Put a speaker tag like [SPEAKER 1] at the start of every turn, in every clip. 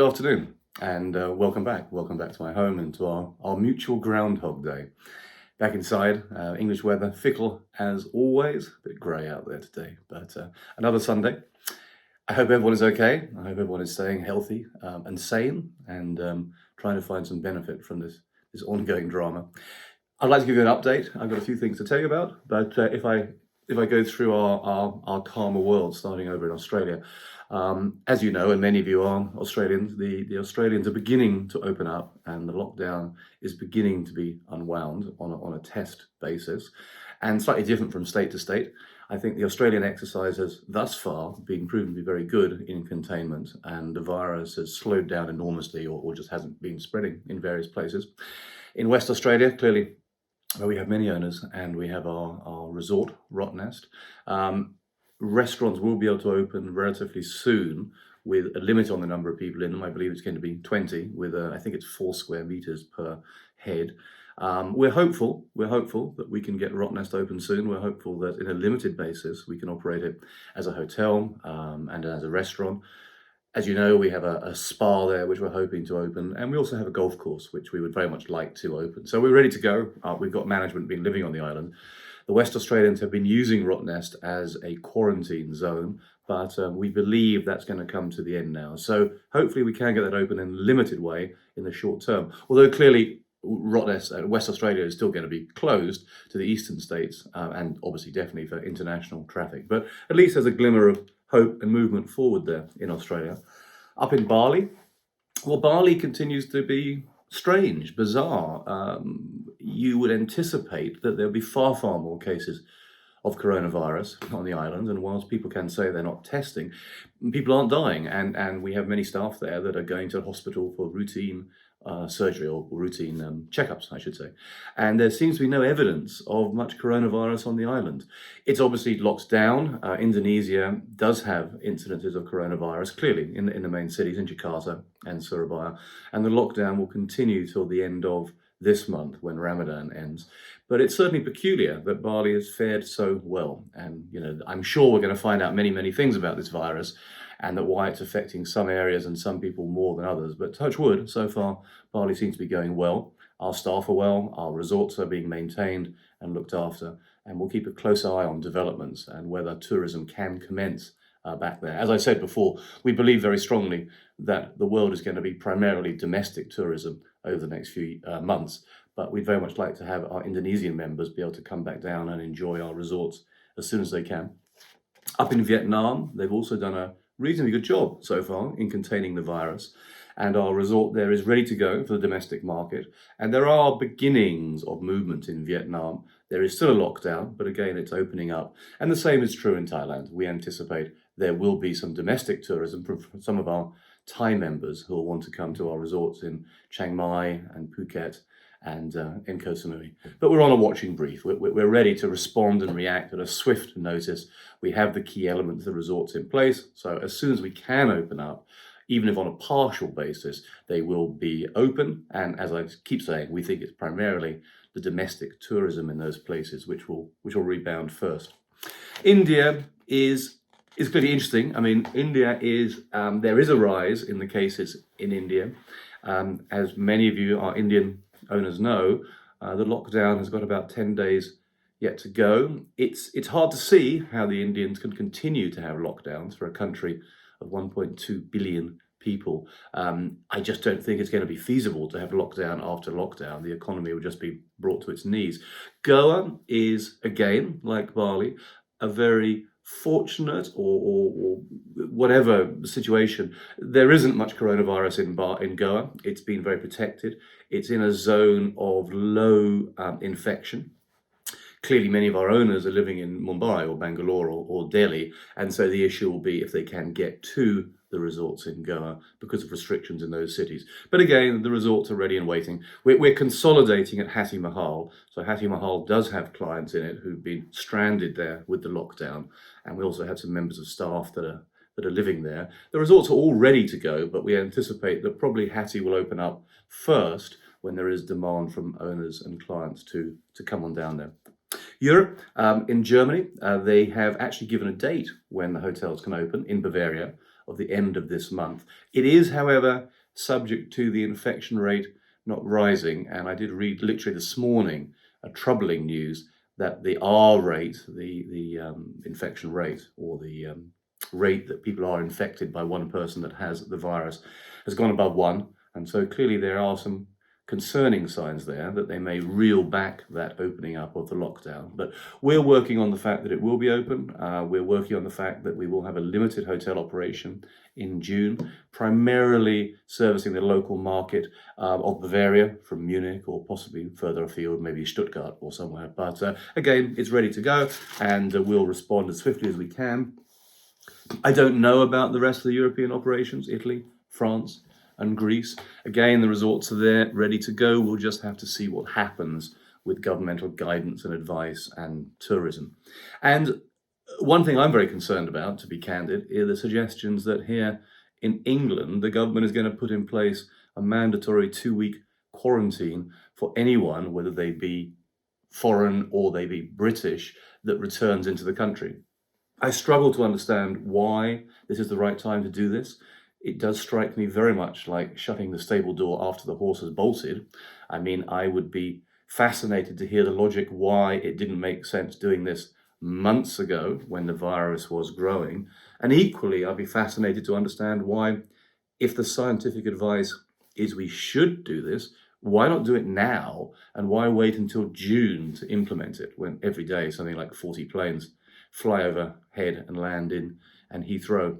[SPEAKER 1] afternoon, and welcome back. Welcome back to my home and to our mutual Groundhog Day. Back inside, English weather, fickle as always, a bit grey out there today, but another Sunday. I hope everyone is okay. I hope everyone is staying healthy and sane and trying to find some benefit from this ongoing drama. I'd like to give you an update. I've got a few things to tell you about, but if I go through our calmer world, starting over in Australia, as you know, and many of you are Australians, the Australians are beginning to open up, and the lockdown is beginning to be unwound on a test basis, and slightly different from state to state. I think the Australian exercise has thus far been proven to be very good in containment, and the virus has slowed down enormously or just hasn't been spreading in various places. In West Australia, clearly, where we have many owners, and we have our resort, Rottnest. Restaurants will be able to open relatively soon with a limit on the number of people in them. I believe it's going to be 20 with I think it's 4 square meters per head. We're hopeful that we can get Rottnest open soon. We're hopeful that in a limited basis, we can operate it as a hotel and as a restaurant. As you know, we have a spa there, which we're hoping to open, and we also have a golf course, which we would very much like to open. So we're ready to go. We've got management been living on the island. The West Australians have been using Rottnest as a quarantine zone, but we believe that's going to come to the end now. So hopefully we can get that open in a limited way in the short term. Although clearly Rottnest, West Australia is still going to be closed to the eastern states and obviously definitely for international traffic. But at least there's a glimmer of hope and movement forward there in Australia. Up in Bali, well, Bali continues to be strange, bizarre. You would anticipate that there'll be far more cases of coronavirus on the island, and whilst people can say they're not testing, people aren't dying, and we have many staff there that are going to the hospital for routine surgery or routine checkups, I should say. And there seems to be no evidence of much coronavirus on the island. It's obviously locked down. Indonesia does have incidences of coronavirus, clearly in the main cities, in Jakarta and Surabaya. And the lockdown will continue till the end of this month when Ramadan ends. But it's certainly peculiar that Bali has fared so well. And, I'm sure we're going to find out many things about this virus, and that why it's affecting some areas and some people more than others. But touch wood, so far, Bali seems to be going well. Our staff are well, our resorts are being maintained and looked after, and we'll keep a close eye on developments and whether tourism can commence back there. As I said before, we believe very strongly that the world is going to be primarily domestic tourism over the next few months, but we'd very much like to have our Indonesian members be able to come back down and enjoy our resorts as soon as they can. Up in Vietnam, they've also done a reasonably good job so far in containing the virus, and our resort there is ready to go for the domestic market, and there are beginnings of movement in Vietnam. There is still a lockdown, but again it's opening up, and the same is true in Thailand. We anticipate there will be some domestic tourism from some of our Thai members who will want to come to our resorts in Chiang Mai and Phuket and in Koh Samui. But we're on a watching brief. We're ready to respond and react at a swift notice. We have the key elements of the resorts in place, so as soon as we can open up, even if on a partial basis, they will be open. And as I keep saying, we think it's primarily the domestic tourism in those places which will rebound first. India is clearly interesting. I mean, India is, there is a rise in the cases in India. As many of you, our Indian owners know, the lockdown has got about 10 days yet to go. It's hard to see how the Indians can continue to have lockdowns for a country of 1.2 billion people. I just don't think it's going to be feasible to have lockdown after lockdown. The economy will just be brought to its knees. Goa is, again, like Bali, a very fortunate or whatever situation. There isn't much coronavirus in Goa. It's been very protected. It's in a zone of low infection. Clearly, many of our owners are living in Mumbai or Bangalore or Delhi, and so the issue will be if they can get to the resorts in Goa because of restrictions in those cities. But again, the resorts are ready and waiting. We're consolidating at Hatti Mahal. So Hatti Mahal does have clients in it who've been stranded there with the lockdown, and we also have some members of staff that are living there. The resorts are all ready to go, but we anticipate that probably Hatti will open up first when there is demand from owners and clients to come on down there. Europe, in Germany, they have actually given a date when the hotels can open in Bavaria. of the end of this month. It is, however, subject to the infection rate not rising, and I did read literally this morning a troubling news that the R rate, the infection rate, or the rate that people are infected by one person that has the virus, has gone above 1. And so clearly there are some concerning signs there that they may reel back that opening up of the lockdown. But we're working on the fact that it will be open. We're working on the fact that we will have a limited hotel operation in June, primarily servicing the local market of Bavaria, from Munich or possibly further afield, maybe Stuttgart or somewhere. But again, it's ready to go, and we'll respond as swiftly as we can. I don't know about the rest of the European operations, Italy, France, and Greece. Again, the resorts are there, ready to go. We'll just have to see what happens with governmental guidance and advice and tourism. And one thing I'm very concerned about, to be candid, are the suggestions that here in England, the government is going to put in place a mandatory 2-week quarantine for anyone, whether they be foreign or they be British, that returns into the country. I struggle to understand why this is the right time to do this. It does strike me very much like shutting the stable door after the horse has bolted. I mean, I would be fascinated to hear the logic why it didn't make sense doing this months ago when the virus was growing. And equally, I'd be fascinated to understand why, if the scientific advice is we should do this, why not do it now? And why wait until June to implement it when every day something like 40 planes fly overhead and land in Heathrow?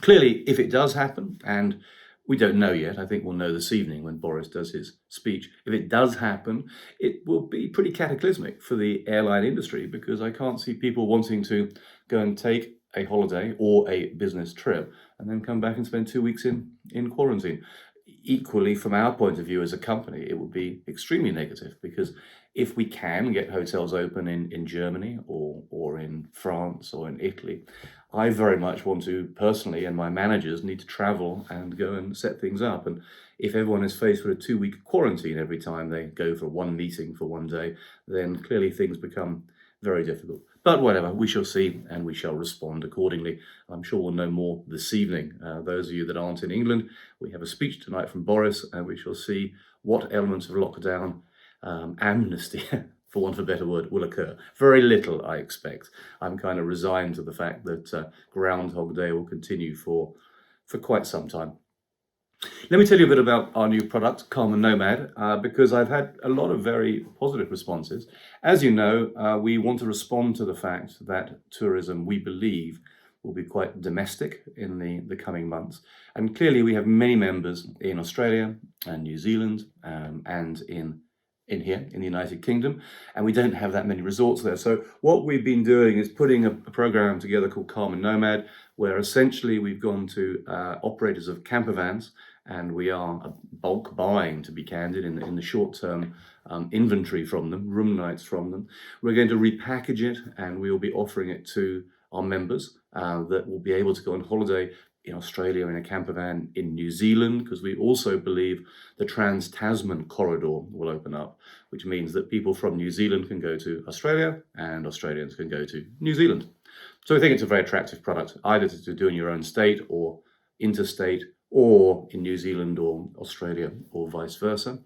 [SPEAKER 1] Clearly, if it does happen, and we don't know yet, I think we'll know this evening when Boris does his speech, if it does happen, it will be pretty cataclysmic for the airline industry, because I can't see people wanting to go and take a holiday or a business trip and then come back and spend 2 weeks in quarantine. Equally, from our point of view as a company, it would be extremely negative, because if we can get hotels open in Germany or in France or in Italy, I very much want to personally, and my managers need to travel and go and set things up. And if everyone is faced with a 2-week quarantine every time they go for one meeting for one day, then clearly things become very difficult. But whatever, we shall see, and we shall respond accordingly. I'm sure we'll know more this evening. Those of you that aren't in England, we have a speech tonight from Boris, and we shall see what elements of lockdown, amnesty, for want of a better word, will occur. Very little, I expect. I'm kind of resigned to the fact that Groundhog Day will continue for quite some time. Let me tell you a bit about our new product, Nomad, because I've had a lot of very positive responses. As you know, we want to respond to the fact that tourism, we believe, will be quite domestic in the coming months. And clearly we have many members in Australia and New Zealand and in here in the United Kingdom, and we don't have that many resorts there. So what we've been doing is putting a program together called Nomad, where essentially we've gone to operators of campervans, and we are bulk buying, to be candid, in the short term inventory from them, room nights from them. We're going to repackage it, and we will be offering it to our members that will be able to go on holiday in Australia in a campervan, in New Zealand, because we also believe the Trans-Tasman corridor will open up, which means that people from New Zealand can go to Australia and Australians can go to New Zealand. So I think it's a very attractive product, either to do in your own state or interstate, or in New Zealand or Australia, or vice versa.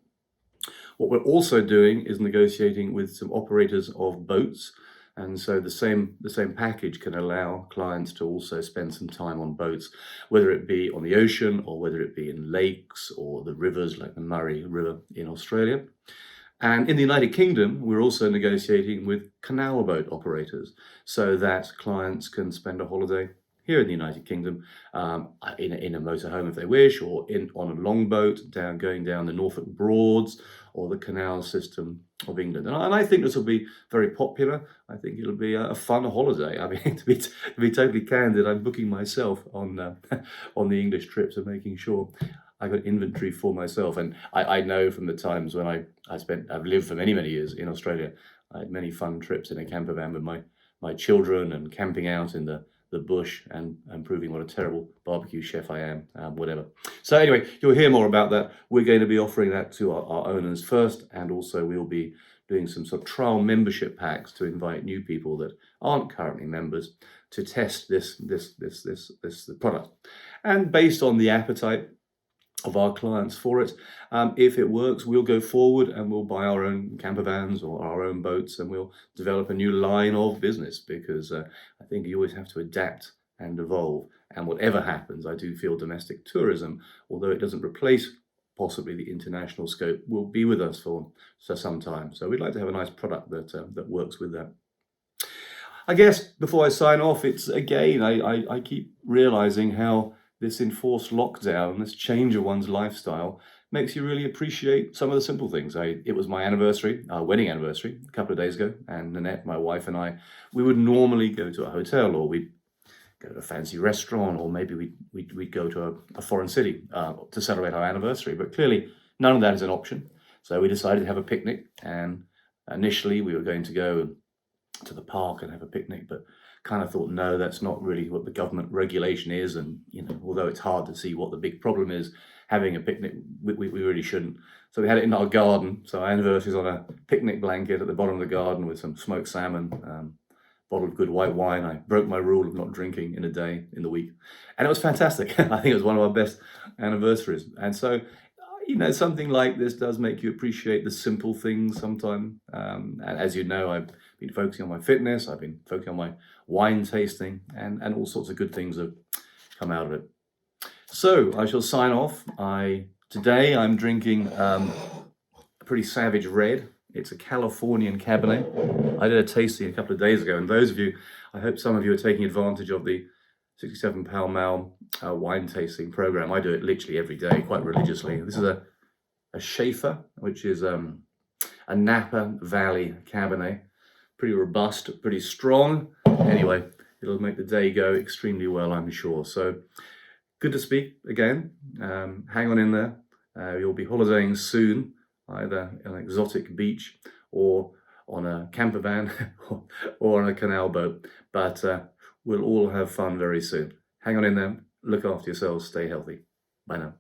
[SPEAKER 1] What we're also doing is negotiating with some operators of boats. And so the same package can allow clients to also spend some time on boats, whether it be on the ocean or whether it be in lakes or the rivers like the Murray River in Australia. And in the United Kingdom, we're also negotiating with canal boat operators so that clients can spend a holiday here in the United Kingdom in a motorhome if they wish, or on a longboat going down the Norfolk Broads or the canal system of England. And I think this will be very popular. I think it'll be a fun holiday. I mean, to be totally candid, I'm booking myself on the English trips and making sure I've got inventory for myself. And I know from the times when I've lived for many, many years in Australia, I had many fun trips in a camper van with my children, and camping out in the bush and proving what a terrible barbecue chef I am, whatever. So anyway, you'll hear more about that. We're going to be offering that to our owners first, and also we'll be doing some sort of trial membership packs to invite new people that aren't currently members to test the product. And based on the appetite of our clients for it, if it works, we'll go forward and we'll buy our own camper vans or our own boats, and we'll develop a new line of business, because I think you always have to adapt and evolve. And whatever happens, I do feel domestic tourism, although it doesn't replace possibly the international scope, will be with us for some time. So we'd like to have a nice product that works with that. I guess before I sign off, it's again, I keep realizing how this enforced lockdown, this change of one's lifestyle, makes you really appreciate some of the simple things. It was my anniversary, our wedding anniversary, a couple of days ago, and Nanette, my wife, and I, we would normally go to a hotel, or we'd go to a fancy restaurant, or maybe we'd go to a foreign city to celebrate our anniversary. But clearly, none of that is an option. So we decided to have a picnic, and initially we were going to go to the park and have a picnic, but kind of thought, no, that's not really what the government regulation is. And, although it's hard to see what the big problem is, having a picnic, we really shouldn't. So we had it in our garden. So our anniversary is on a picnic blanket at the bottom of the garden with some smoked salmon, bottle of good white wine. I broke my rule of not drinking in a day, in the week. And it was fantastic. I think it was one of our best anniversaries. And so, something like this does make you appreciate the simple things sometimes. And as you know, I've been focusing on my fitness, I've been focusing on my wine tasting, and all sorts of good things have come out of it. So I shall sign off. Today I'm drinking a pretty savage red. It's a Californian Cabernet. I did a tasting a couple of days ago, and those of you, I hope some of you are taking advantage of the 67 Pall Mall wine tasting program. I do it literally every day, quite religiously. This is a Schaefer, which is a Napa Valley Cabernet. Pretty robust, pretty strong. Anyway, it'll make the day go extremely well, I'm sure. So good to speak again. Hang on in there. You'll be holidaying soon, either on an exotic beach or on a camper van or on a canal boat. But we'll all have fun very soon. Hang on in there. Look after yourselves. Stay healthy. Bye now.